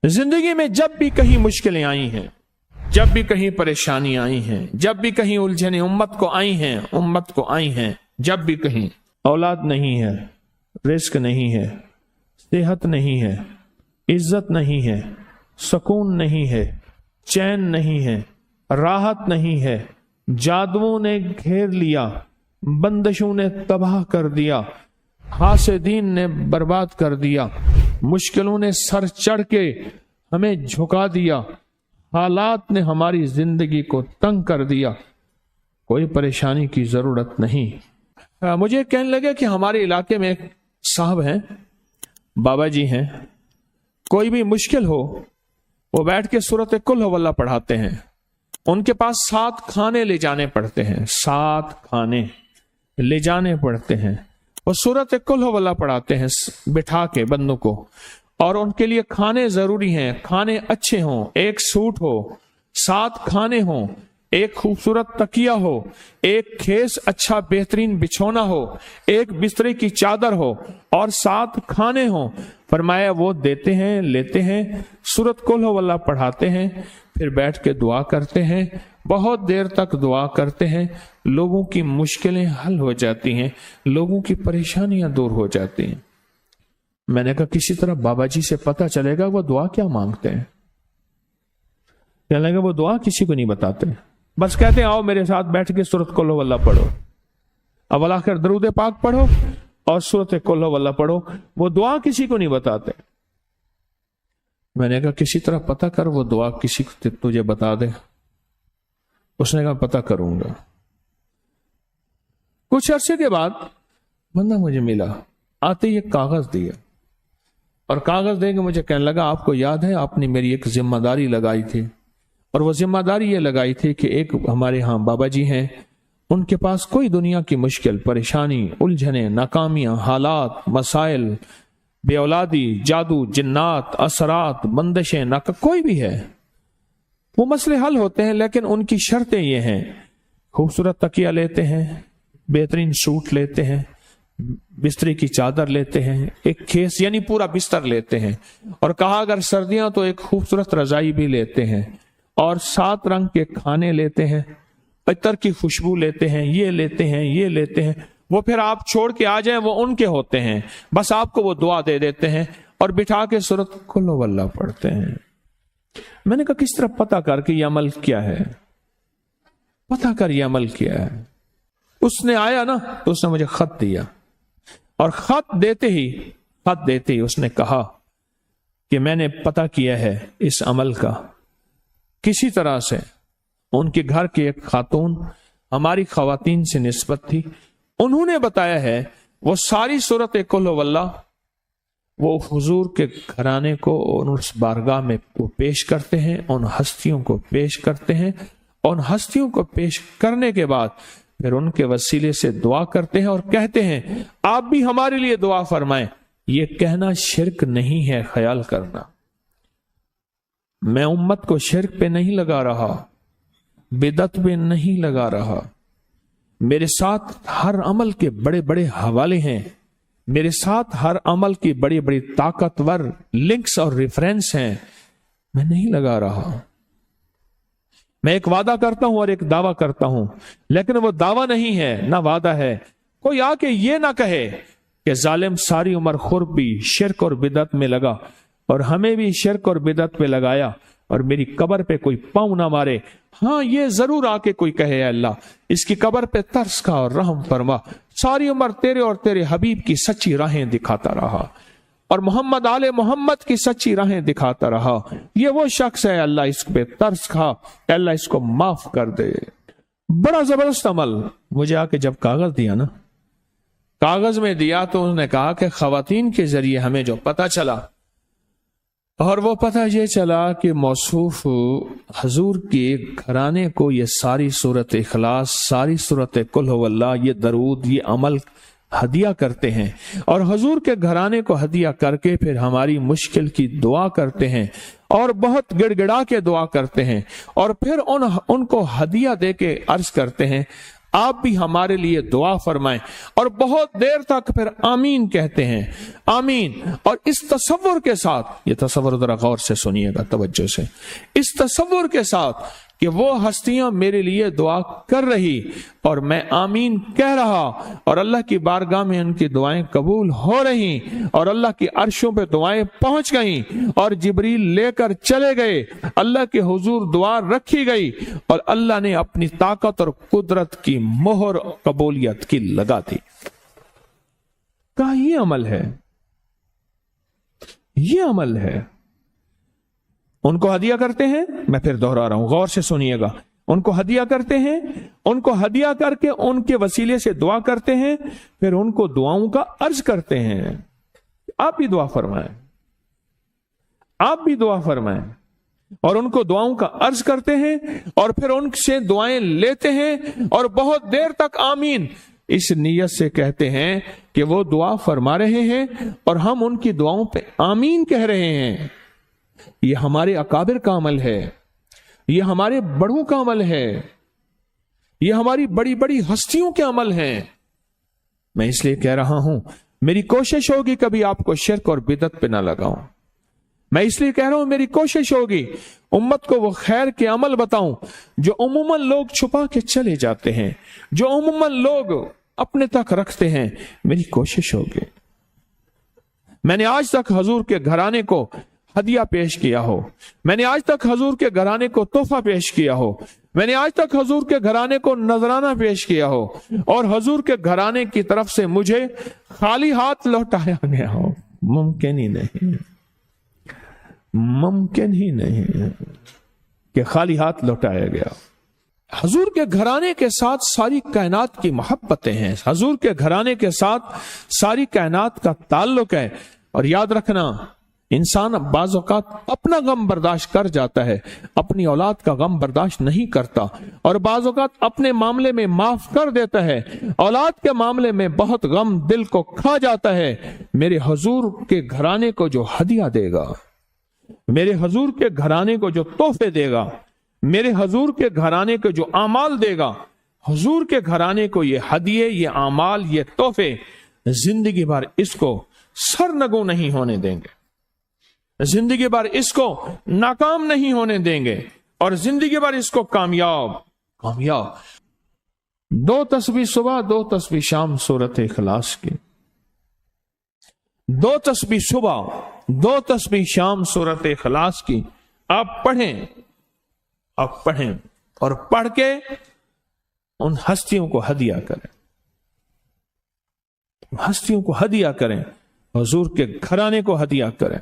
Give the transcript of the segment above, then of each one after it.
जिंदगी में जब भी कहीं मुश्किलें आई हैं, जब भी कहीं परेशानी आई हैं, जब भी कहीं उलझने उम्मत को आई हैं, जब भी कहीं औलाद नहीं है, रिस्क नहीं है, सेहत नहीं है, इज्जत नहीं है, सुकून नहीं है, चैन नहीं है, राहत नहीं है, जादुओं ने घेर लिया, बंदिशों ने तबाह कर दिया, हासिदीन ने बर्बाद कर दिया, मुश्किलों ने सर चढ़ के हमें झुका दिया, हालात ने हमारी जिंदगी को तंग कर दिया, कोई परेशानी की जरूरत नहीं। मुझे कहने लगे कि हमारे इलाके में एक साहब हैं, बाबा जी हैं, कोई भी मुश्किल हो वो बैठ के सूरत कुल हुवल्लाह पढ़ाते हैं। उनके पास 7 खाने ले जाने पड़ते हैं, 7 खाने ले जाने पड़ते हैं। वो सूरत कुल हुवल्लाह पढ़ाते हैं बिठा के बंदों को, और उनके लिए खाने जरूरी हैं, खाने अच्छे हों, एक सूट हो, 7 खाने हों, एक खूबसूरत तकिया हो, एक खेस अच्छा बेहतरीन बिछौना हो, एक बिस्तरे की चादर हो और 7 खाने हों। फरमाया वो देते हैं, लेते हैं, सूरत कुल हुवल्लाह पढ़ाते हैं, फिर बैठ के दुआ करते हैं, बहुत देर तक दुआ करते हैं, लोगों की मुश्किलें हल हो जाती हैं, लोगों की परेशानियां दूर हो जाती हैं। मैंने कहा किसी तरह बाबा जी से पता चलेगा वो दुआ क्या मांगते हैं। कहने लगा वो दुआ किसी को नहीं बताते, बस कहते हैं आओ मेरे साथ बैठ के सूरत कुल हुवल्लाह पढ़ो, अव्वल आखिर दरूद पाक पढ़ो और सूरत कुल हुवल्लाह पढ़ो, वो दुआ किसी को नहीं बताते। मैंने कहा किसी तरह पता कर वो दुआ किसी को तुझे बता दे। उसने कहा पता करूंगा। कुछ अरसे के बाद बंदा मुझे मिला, आते ही एक कागज दिया और कागज दे के मुझे कहने लगा आपको याद है आपने मेरी एक जिम्मेदारी लगाई थी, और वो जिम्मेदारी ये लगाई थी कि एक हमारे यहाँ बाबा जी हैं, उनके पास कोई दुनिया की मुश्किल परेशानी उलझने नाकामियां हालात मसाइल बे औलादी जादू जिन्नात असरात बंदिशें ना कोई भी है वो मसले हल होते हैं, लेकिन उनकी शर्तें ये हैं खूबसूरत तकिया लेते हैं, बेहतरीन सूट लेते हैं, बिस्तरे की चादर लेते हैं, एक खेस यानी पूरा बिस्तर लेते हैं, और कहा अगर सर्दियां तो एक खूबसूरत रजाई भी लेते हैं, और 7 रंग के खाने लेते हैं, इत्तर की खुशबू लेते हैं, ये लेते हैं, ये लेते हैं। वो फिर आप छोड़ के आ जाएं वो उनके होते हैं, बस आपको वो दुआ दे देते हैं और बिठा के सूरत कुल हुवल्लाह पढ़ते हैं। मैंने कहा किस तरह पता कर कि ये अमल क्या है, पता कर ये अमल क्या है। उसने आया ना तो उसने मुझे खत दिया, और खत देते ही उसने कहा कि मैंने पता किया है इस अमल का, किसी तरह से उनके घर की एक खातून हमारी खवातीन से निस्बत थी, उन्होंने बताया है वो सारी सूरत कुल हुवल्लाह वो हुजूर के घराने को उस बारगाह में वो पेश करते हैं, उन हस्तियों को पेश करते हैं, उन हस्तियों को पेश करने के बाद फिर उनके वसीले से दुआ करते हैं और कहते हैं आप भी हमारे लिए दुआ फरमाएं। ये कहना शिरक नहीं है, ख्याल करना, मैं उम्मत को शिरक पे नहीं लगा रहा, बिदअत पे नहीं लगा रहा, मेरे साथ हर अमल के बड़े बड़े हवाले हैं, मेरे साथ हर अमल की बड़ी बड़ी ताकतवर लिंक्स और रेफरेंस हैं, मैं नहीं लगा रहा। मैं एक वादा करता हूं और एक दावा करता हूं, लेकिन वो दावा नहीं है ना वादा है। कोई आके ये ना कहे कि जालिम सारी उम्र खुरबी शिरक और बिदअत में लगा और हमें भी शिरक और बिदअत पे लगाया और मेरी कब्र पे कोई पांव ना मारे। हाँ ये जरूर आके कोई कहे अल्लाह इसकी कब्र पे तरस खा और रहम फरमा, सारी उम्र तेरे और तेरे हबीब की सच्ची राहें दिखाता रहा और मोहम्मद आले मोहम्मद की सच्ची राहें दिखाता रहा। ये वो शख्स है अल्लाह इस पे तरस खा, अल्लाह इसको माफ कर दे। बड़ा जबरदस्त अमल। मुझे आके जब कागज दिया ना, कागज में दिया तो उन्होंने कहा कि खवातीन के जरिए हमें जो पता चला, और वो पता ये चला कि मौसूफ हजूर के घराने को ये सारी सूरत इखलास, सारी सूरत कुल हुवल्लाह, ये दरूद, ये अमल हदिया करते हैं और हजूर के घराने को हदिया करके फिर हमारी मुश्किल की दुआ करते हैं और बहुत गिड़गिड़ा के दुआ करते हैं और फिर उनको हदिया दे के अर्ज करते हैं آپ بھی ہمارے لیے دعا فرمائیں۔ اور بہت دیر تک پھر آمین کہتے ہیں، آمین۔ اور اس تصور کے ساتھ، یہ تصور ذرا غور سے سنیے گا، توجہ سے، اس تصور کے ساتھ کہ وہ ہستیاں میرے لیے دعا کر رہی اور میں آمین کہہ رہا، اور اللہ کی بارگاہ میں ان کی دعائیں قبول ہو رہی، اور اللہ کی عرشوں پہ دعائیں پہنچ گئیں، اور جبریل لے کر چلے گئے، اللہ کے حضور دعا رکھی گئی، اور اللہ نے اپنی طاقت اور قدرت کی مہر قبولیت کی لگا دی۔ کہا یہ عمل ہے، یہ عمل ہے۔ ان کو ہدیہ کرتے ہیں، میں پھر دوہرا رہا ہوں، غور سے سنیے گا، ان کو ہدیہ کرتے ہیں، ان کو ہدیہ کر کے ان کے وسیلے سے دعا کرتے ہیں، پھر ان کو دعاؤں کا عرض کرتے ہیں، آپ بھی دعا فرمائیں، آپ بھی دعا فرمائیں، اور ان کو دعاؤں کا عرض کرتے ہیں، اور پھر ان سے دعائیں لیتے ہیں، اور بہت دیر تک آمین اس نیت سے کہتے ہیں کہ وہ دعا فرما رہے ہیں اور ہم ان کی دعاؤں پہ آمین کہہ رہے ہیں۔ یہ ہمارے اکابر کا عمل ہے، یہ ہمارے بڑوں کا عمل ہے، یہ ہماری بڑی بڑی ہستیوں کے عمل ہیں۔ میں اس لیے کہہ رہا ہوں، میری کوشش ہوگی کبھی آپ کو شرک اور بدعت پہ نہ لگاؤں۔ میں اس لیے کہہ رہا ہوں، میری کوشش ہوگی امت کو وہ خیر کے عمل بتاؤں جو عموماً لوگ چھپا کے چلے جاتے ہیں، جو عموماً لوگ اپنے تک رکھتے ہیں۔ میری کوشش ہوگی، میں نے آج تک حضور کے گھرانے کو ہدیہ پیش کیا ہو، میں نے آج تک حضور کے گھرانے کو تحفہ پیش کیا ہو، میں نے آج تک حضور کے گھرانے کو نذرانہ پیش کیا ہو، اور حضور کے گھرانے کی طرف سے مجھے خالی ہاتھ لوٹایا گیا ہو۔ ممکن ہی نہیں، ممکن ہی نہیں کہ خالی ہاتھ لوٹایا گیا۔ حضور کے گھرانے کے ساتھ ساری کائنات کی محبتیں ہیں، حضور کے گھرانے کے ساتھ ساری کائنات کا تعلق ہے۔ اور یاد رکھنا، انسان بعض اوقات اپنا غم برداشت کر جاتا ہے، اپنی اولاد کا غم برداشت نہیں کرتا، اور بعض اوقات اپنے معاملے میں معاف کر دیتا ہے، اولاد کے معاملے میں بہت غم دل کو کھا جاتا ہے۔ میرے حضور کے گھرانے کو جو ہدیہ دے گا، میرے حضور کے گھرانے کو جو تحفے دے گا، میرے حضور کے گھرانے کو جو اعمال دے گا، حضور کے گھرانے کو یہ ہدیے، یہ اعمال، یہ تحفے زندگی بھر اس کو سرنگوں نہیں ہونے دیں گے، زندگی بھر اس کو ناکام نہیں ہونے دیں گے، اور زندگی بھر اس کو کامیاب۔ 2 تسبیح صبح، 2 تسبیح شام سورۃ اخلاص کی، 2 تسبیح صبح، 2 تسبیح شام سورۃ اخلاص کی آپ پڑھیں، آپ پڑھیں، اور پڑھ کے ان ہستیوں کو ہدیہ کریں، ہستیوں کو ہدیہ کریں، حضور کے گھرانے کو ہدیہ کریں۔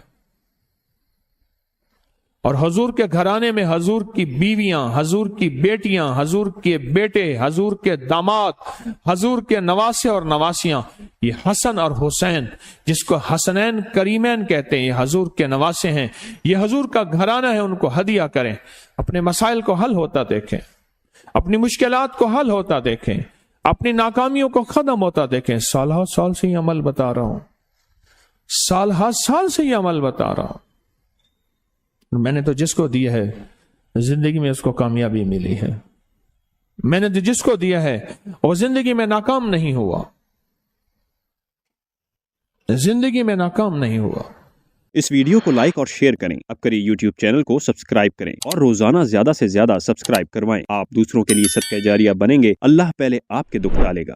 اور حضور کے گھرانے میں حضور کی بیویاں، حضور کی بیٹیاں، حضور کے بیٹے، حضور کے داماد، حضور کے نواسے اور نواسیاں، یہ حسن اور حسین جس کو حسنین کریمین کہتے ہیں، یہ حضور کے نواسے ہیں، یہ حضور کا گھرانہ ہے، ان کو ہدیہ کریں، اپنے مسائل کو حل ہوتا دیکھیں، اپنی مشکلات کو حل ہوتا دیکھیں، اپنی ناکامیوں کو ختم ہوتا دیکھیں۔ سال ہر سال سے یہ عمل بتا رہا ہوں، سال ہر سال سے یہ عمل بتا رہا ہوں۔ میں نے تو جس کو دیا ہے زندگی میں اس کو کامیابی ملی ہے، میں نے جس کو دیا ہے وہ زندگی میں ناکام نہیں ہوا، زندگی میں ناکام نہیں ہوا۔ اس ویڈیو کو لائک اور شیئر کریں، اب کریے یوٹیوب چینل کو سبسکرائب کریں، اور روزانہ زیادہ سے زیادہ سبسکرائب کروائیں۔ آپ دوسروں کے لیے صدقہ جاریہ بنیں گے، اللہ پہلے آپ کے دکھ ٹالے گا۔